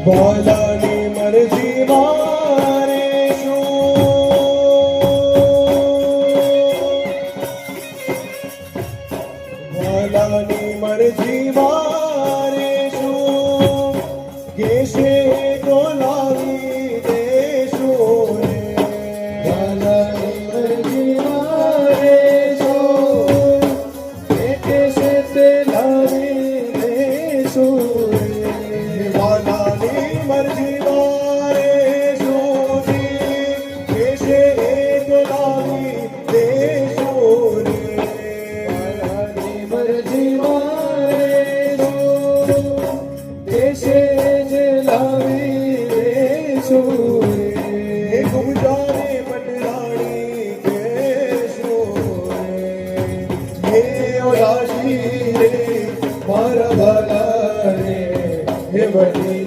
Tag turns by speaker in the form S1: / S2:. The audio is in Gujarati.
S1: વાલાની મરજી મારે વાલાની મરજી મારે શું કેશે બોલાવી દેશું રે વાલાની મરજી મારે શું કેશે તે લાવી દેશું રે વાલાની મરજી મારે શું કેશે બોલાવી દેશું રે મરજી મારે દેશે જ લાવી દેશું રે ગુજારે પટરાણી કેશું રે હે ઓલાશી રે મારા ભલા રે હે વડી